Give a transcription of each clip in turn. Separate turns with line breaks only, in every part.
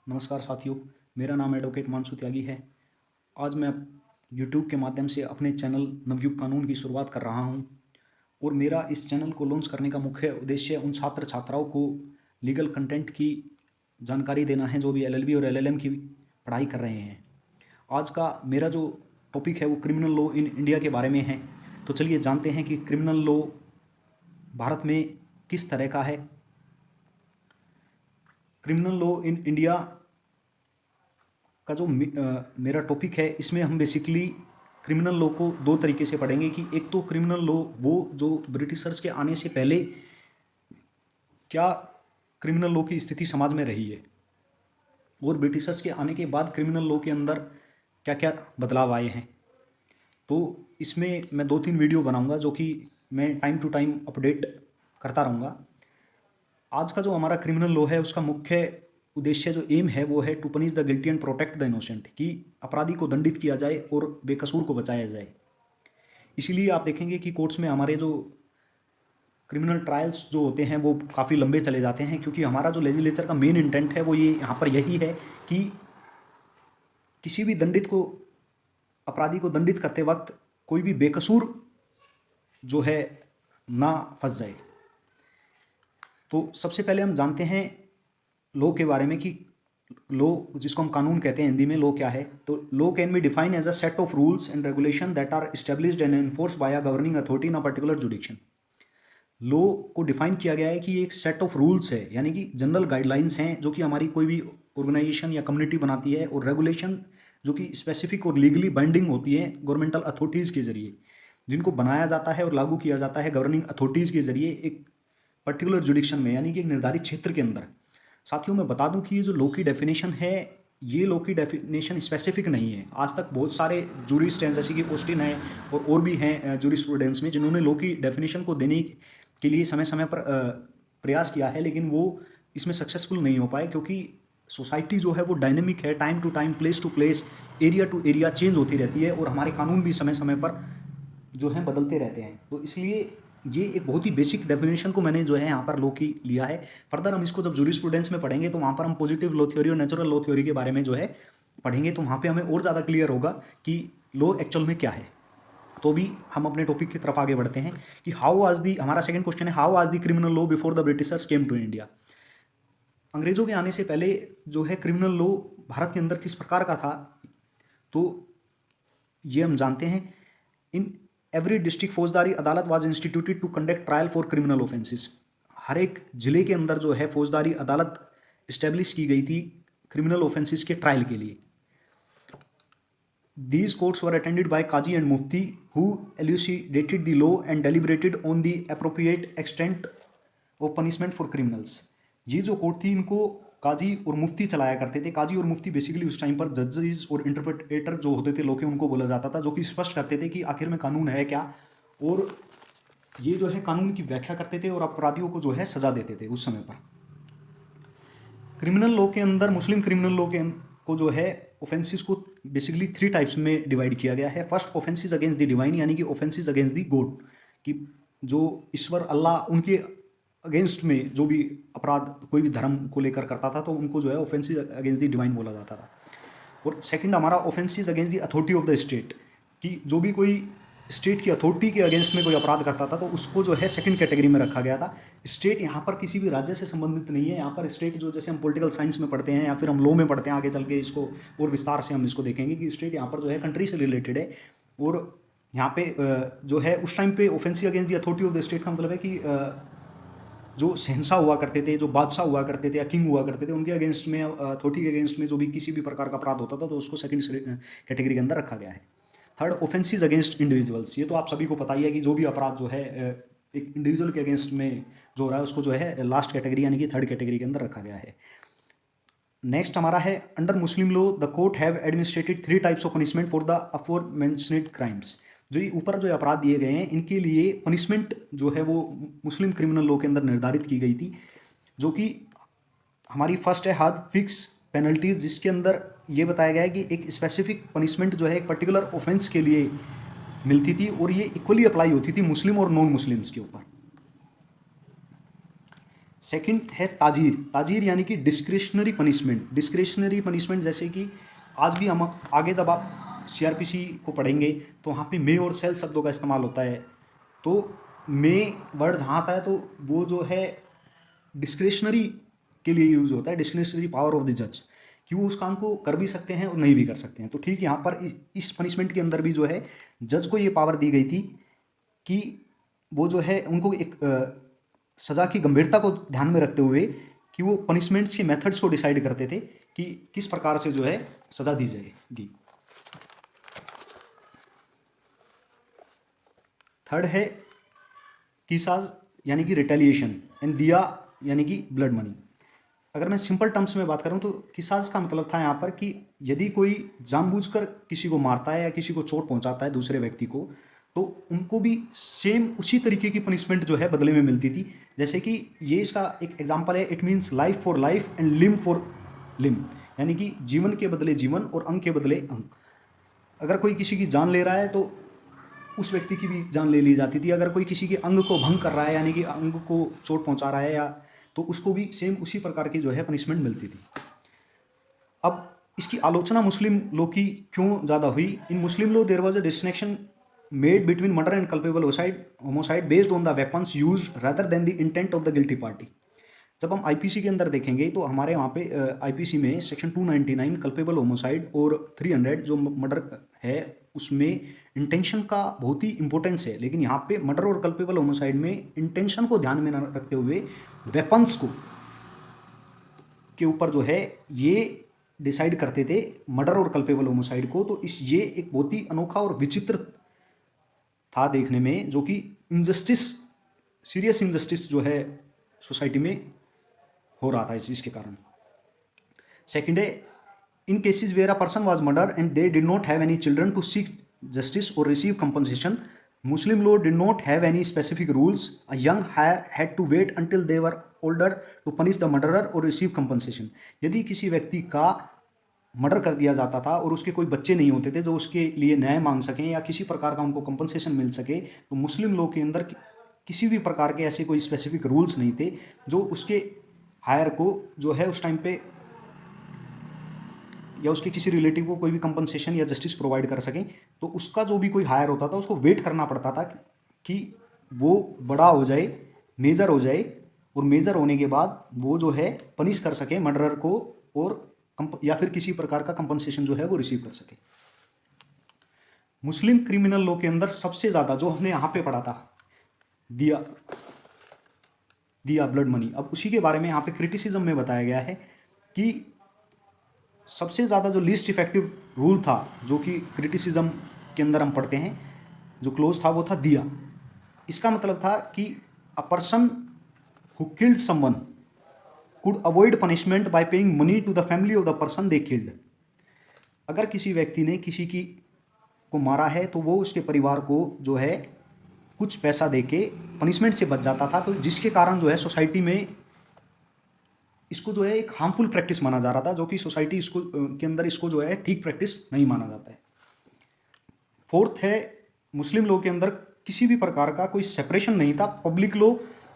नमस्कार साथियों, मेरा नाम एडवोकेट मानसू त्यागी है। आज मैं यूट्यूब के माध्यम से अपने चैनल नवयुग कानून की शुरुआत कर रहा हूं और मेरा इस चैनल को लॉन्च करने का मुख्य उद्देश्य उन छात्र छात्राओं को लीगल कंटेंट की जानकारी देना है जो भी एलएलबी और एलएलएम की पढ़ाई कर रहे हैं। आज का मेरा जो टॉपिक है वो क्रिमिनल लॉ इन इंडिया के बारे में है। तो चलिए जानते हैं कि क्रिमिनल लॉ भारत में किस तरह का है। क्रिमिनल लॉ इन इंडिया का जो मेरा टॉपिक है, इसमें हम बेसिकली क्रिमिनल लॉ को दो तरीके से पढ़ेंगे कि एक तो क्रिमिनल लॉ वो जो ब्रिटिशर्स के आने से पहले क्या क्रिमिनल लॉ की स्थिति समाज में रही है और ब्रिटिशर्स के आने के बाद क्रिमिनल लॉ के अंदर क्या क्या बदलाव आए हैं। तो इसमें मैं 2-3 वीडियो बनाऊंगा जो कि मैं टाइम टू टाइम अपडेट करता रहूँगा। आज का जो हमारा क्रिमिनल लॉ है उसका मुख्य उद्देश्य जो एम है वो है to punish the guilty and protect the innocent, कि अपराधी को दंडित किया जाए और बेकसूर को बचाया जाए। इसीलिए आप देखेंगे कि कोर्ट्स में हमारे जो क्रिमिनल ट्रायल्स जो होते हैं वो काफ़ी लंबे चले जाते हैं, क्योंकि हमारा जो लेजिस्लेचर का मेन इंटेंट है वो ये यहाँ पर यही है कि किसी भी दंडित को, अपराधी को दंडित करते वक्त कोई भी बेकसूर जो है ना फंस जाए। तो सबसे पहले हम जानते हैं लॉ के बारे में कि लॉ, जिसको हम कानून कहते हैं हिंदी में, लॉ क्या है। तो law can be define as a set of rules and regulation that are established and enforce by a governing authority in a particular jurisdiction. Law को डिफाइन किया गया है कि ये एक सेट ऑफ रूल्स है, यानी कि जनरल गाइडलाइंस हैं जो कि हमारी कोई भी ऑर्गेनाइजेशन या कम्युनिटी बनाती है, और रेगुलेशन जो कि स्पेसिफिक और लीगली बाइंडिंग होती है गवर्नमेंटल अथॉरिटीज़ के जरिए, जिनको बनाया जाता है और लागू किया जाता है गवर्निंग अथॉरिटीज़ के जरिए एक पर्टिकुलर जुडिक्शन में, यानी कि एक निर्धारित क्षेत्र के अंदर। साथियों, मैं बता दूं कि ये जो लॉ की डेफिनेशन है, ये लॉ की डेफिनेशन स्पेसिफिक नहीं है। आज तक बहुत सारे जूरिस्ट हैं, जैसे कि ऑस्टिन है और भी हैं जूरिस्प्रूडेंस में, जिन्होंने लॉ की डेफिनेशन को देने के लिए समय समय पर प्रयास किया है, लेकिन वो इसमें सक्सेसफुल नहीं हो पाए, क्योंकि सोसाइटी जो है वो डायनेमिक है, time to time, place to place, area to area change होती रहती है, और हमारे कानून भी समय समय पर जो हैं बदलते रहते हैं। तो इसलिए ये एक बहुत ही बेसिक डेफिनेशन को मैंने जो है यहाँ पर लॉ की लिया है। फर्दर हम इसको जब जूरिस्प्रूडेंस में पढ़ेंगे तो वहाँ पर हम पॉजिटिव लॉ थ्योरी और नेचुरल लॉ थ्योरी के बारे में जो है पढ़ेंगे, तो वहाँ पे हमें और ज़्यादा क्लियर होगा कि लॉ एक्चुअल में क्या है। तो भी हम अपने टॉपिक की तरफ आगे बढ़ते हैं कि हाउ वाज दी, हमारा सेकंड क्वेश्चन है, how was the criminal law before the Britishers came to India. अंग्रेजों के आने से पहले जो है क्रिमिनल लॉ भारत के अंदर किस प्रकार का था, तो ये हम जानते हैं। इन एवरी डिस्ट्रिक्ट फौजदारी अदालत was instituted to conduct trial for criminal offences. हर एक जिले के अंदर जो है फौजदारी अदालत इस्टेब्लिश की गई थी क्रिमिनल ऑफेंसेस के ट्रायल के लिए। These courts were attended by Qazi and Mufti, who elucidated the law and deliberated on the appropriate extent of punishment for criminals। ये जो कोर्ट थी इनको काजी और मुफ्ती चलाया करते थे। काजी और मुफ्ती बेसिकली उस टाइम पर जजेस और इंटरप्रेटर जो होते थे लोग, उनको बोला जाता था, जो कि स्पष्ट करते थे कि आखिर में कानून है क्या, और ये जो है कानून की व्याख्या करते थे और अपराधियों को जो है सजा देते थे उस समय पर। क्रिमिनल लॉ के अंदर, मुस्लिम क्रिमिनल लॉ के को जो है ऑफेंसेस को बेसिकली 3 टाइप्स में डिवाइड किया गया है। First, offences against the divine, यानी कि ऑफेंसेस अगेंस्ट द गॉड, कि जो ईश्वर अल्लाह उनके अगेंस्ट में जो भी अपराध कोई भी धर्म को लेकर करता था तो उनको जो है ऑफेंसेस अगेंस्ट द डिवाइन बोला जाता था। और सेकंड हमारा offences against the authority of the state, कि जो भी कोई स्टेट की अथॉरिटी के अगेंस्ट में कोई अपराध करता था तो उसको जो है सेकंड कैटेगरी में रखा गया था। स्टेट यहाँ पर किसी भी राज्य से संबंधित नहीं है। यहाँ पर स्टेट जो, जैसे हम पॉलिटिकल साइंस में पढ़ते हैं या फिर हम लॉ में पढ़ते हैं, आगे चल के इसको और विस्तार से हम इसको देखेंगे कि स्टेट यहाँ पर जो है कंट्री से रिलेटेड है। और यहाँ पे जो है उस टाइम पे offensive against the authority of the state का मतलब है कि जो शहंशाह हुआ करते थे, जो बादशाह हुआ करते थे या किंग हुआ करते थे, उनके अगेंस्ट में, अथॉरिटी के अगेंस्ट में जो भी किसी भी प्रकार का अपराध होता था तो उसको सेकंड कैटेगरी के अंदर रखा गया है। Third, offences against individuals. ये तो आप सभी को पता ही है कि जो भी अपराध जो है एक इंडिविजुअल के अगेंस्ट में जो हो रहा है उसको जो है लास्ट कैटेगरी यानी कि थर्ड कैटेगरी के अंदर रखा गया है। नेक्स्ट हमारा है, under Muslim law the court have administered 3 types of punishment for the aforementioned crimes. जो ये ऊपर जो अपराध दिए गए हैं इनके लिए पनिशमेंट जो है वो मुस्लिम क्रिमिनल लॉ के अंदर निर्धारित की गई थी, जो कि हमारी फर्स्ट है हाद फिक्स पेनल्टीज, जिसके अंदर ये बताया गया है कि एक स्पेसिफिक पनिशमेंट जो है एक पर्टिकुलर ऑफेंस के लिए मिलती थी और ये इक्वली अप्लाई होती थी मुस्लिम और नॉन मुस्लिम्स के ऊपर। सेकंड है ताजीर। ताजीर यानी कि डिस्क्रिशनरी पनिशमेंट। डिस्क्रिशनरी पनिशमेंट जैसे कि आज भी हम आगे जब आप सीआरपीसी को पढ़ेंगे तो वहाँ पे मे और सेल शब्दों का इस्तेमाल होता है। तो मे वर्ड जहाँ आता है तो वो जो है डिस्क्रिशनरी के लिए यूज़ होता है, डिस्क्रिशनरी पावर ऑफ द जज, कि वो उस काम को कर भी सकते हैं और नहीं भी कर सकते हैं। तो ठीक यहाँ पर इस पनिशमेंट के अंदर भी जो है जज को ये पावर दी गई थी कि वो जो है उनको एक सज़ा की गंभीरता को ध्यान में रखते हुए कि वो पनिशमेंट्स के मेथड्स को डिसाइड करते थे कि किस प्रकार से जो है सज़ा दी जाएगी। थर्ड है किसाज यानी कि रिटेलिएशन, एंड दिया यानी कि ब्लड मनी। अगर मैं सिंपल टर्म्स में बात करूं तो किसाज का मतलब था यहाँ पर कि यदि कोई जानबूझकर किसी को मारता है या किसी को चोट पहुंचाता है दूसरे व्यक्ति को, तो उनको भी सेम उसी तरीके की पनिशमेंट जो है बदले में मिलती थी। जैसे कि ये इसका एक एग्जांपल है, it means life for life and limb for limb, यानी कि जीवन के बदले जीवन और अंग के बदले अंग। अगर कोई किसी की जान ले रहा है तो उस व्यक्ति की भी जान ले ली जाती थी। अगर कोई किसी के अंग को भंग कर रहा है यानी कि अंग को चोट पहुंचा रहा है या, तो उसको भी सेम उसी प्रकार की जो है पनिशमेंट मिलती थी। अब इसकी आलोचना मुस्लिम लॉ की क्यों ज़्यादा हुई? In Muslim law there was a distinction made between murder and culpable homicide based on the weapons use rather than the intent of the guilty party. जब हम आईपीसी के अंदर देखेंगे तो हमारे वहाँ पे आईपीसी में सेक्शन 299 कल्पेबल होमोसाइड और 300 जो मर्डर है उसमें इंटेंशन का बहुत ही इंपॉर्टेंस है। लेकिन यहाँ पे मर्डर और कल्पेबल होमोसाइड में इंटेंशन को ध्यान में न रखते हुए वेपन्स को के ऊपर जो है ये डिसाइड करते थे मर्डर और कल्पेबल होमोसाइड को। तो ये एक बहुत ही अनोखा और विचित्र था देखने में, जो कि इनजस्टिस, सीरियस इनजस्टिस जो है सोसाइटी में हो रहा था इस चीज़ के कारण। सेकेंड है in cases where a person was murder and they did not have any children to seek justice और receive compensation, Muslim law did not have any specific rules, a young heir had to wait until they were older to punish the murderer और receive compensation. यदि किसी व्यक्ति का murder कर दिया जाता था और उसके कोई बच्चे नहीं होते थे जो उसके लिए न्याय मांग सकें या किसी प्रकार का उनको कंपनसेशन मिल सके, तो मुस्लिम लॉ के अंदर किसी भी प्रकार के ऐसे कोई स्पेसिफिक रूल्स नहीं थे जो उसके हायर को जो है उस टाइम पे या उसके किसी रिलेटिव को कोई भी कंपनसेशन या जस्टिस प्रोवाइड कर सकें। तो उसका जो भी कोई हायर होता था उसको वेट करना पड़ता था कि वो बड़ा हो जाए, मेजर हो जाए, और मेजर होने के बाद वो जो है पनिश कर सके मर्डरर को और या फिर किसी प्रकार का कंपनसेशन जो है वो रिसीव कर सके। मुस्लिम क्रिमिनल लॉ के अंदर सबसे ज़्यादा जो हमने यहाँ पे पढ़ा था दिया ब्लड मनी, अब उसी के बारे में यहाँ पे क्रिटिसिज्म में बताया गया है कि सबसे ज़्यादा जो लीस्ट इफेक्टिव रूल था जो कि क्रिटिसिज्म के अंदर हम पढ़ते हैं, जो क्लोज था वो था दिया। इसका मतलब था कि a person who killed someone could avoid punishment by paying money to the family of the person they killed. अगर किसी व्यक्ति ने किसी की को मारा है तो वो उसके परिवार को जो है कुछ पैसा देके पनिशमेंट से बच जाता था, तो जिसके कारण जो है सोसाइटी में इसको जो है एक हार्मफुल प्रैक्टिस माना जा रहा था, जो कि सोसाइटी इसको के अंदर इसको जो है ठीक प्रैक्टिस नहीं माना जाता है। फोर्थ है मुस्लिम लॉ के अंदर किसी भी प्रकार का कोई सेपरेशन नहीं था पब्लिक लॉ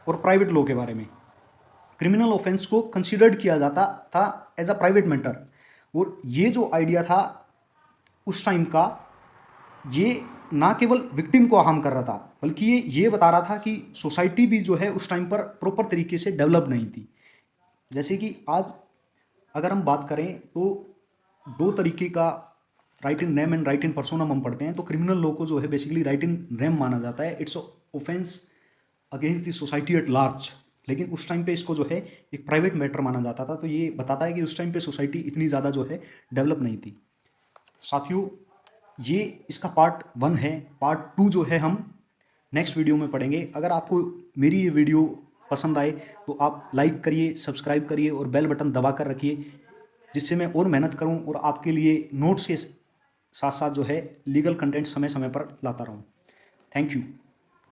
और प्राइवेट लॉ के बारे में। क्रिमिनल ऑफेंस को कंसिडर्ड किया जाता था एज अ प्राइवेट मैटर, और ये जो आइडिया था उस टाइम का, ये ना केवल विक्टिम को हार्म कर रहा था बल्कि ये बता रहा था कि सोसाइटी भी जो है उस टाइम पर प्रॉपर तरीके से डेवलप नहीं थी। जैसे कि आज अगर हम बात करें तो दो तरीके का right in rem and right in personam हम पढ़ते हैं। तो क्रिमिनल लॉ को जो है बेसिकली राइट इन रेम माना जाता है, it's offence against the society at large, लेकिन उस टाइम पे इसको जो है एक प्राइवेट मैटर माना जाता था। तो ये बताता है कि उस टाइम पे सोसाइटी इतनी ज़्यादा जो है डेवलप नहीं थी। साथियों, ये इसका पार्ट 1 है। पार्ट 2 जो है हम नेक्स्ट वीडियो में पढ़ेंगे। अगर आपको मेरी ये वीडियो पसंद आए तो आप लाइक करिए, सब्सक्राइब करिए और बेल बटन दबा कर रखिए, जिससे मैं और मेहनत करूं और आपके लिए नोट्स के साथ साथ जो है लीगल कंटेंट समय समय पर लाता रहूं। Thank you.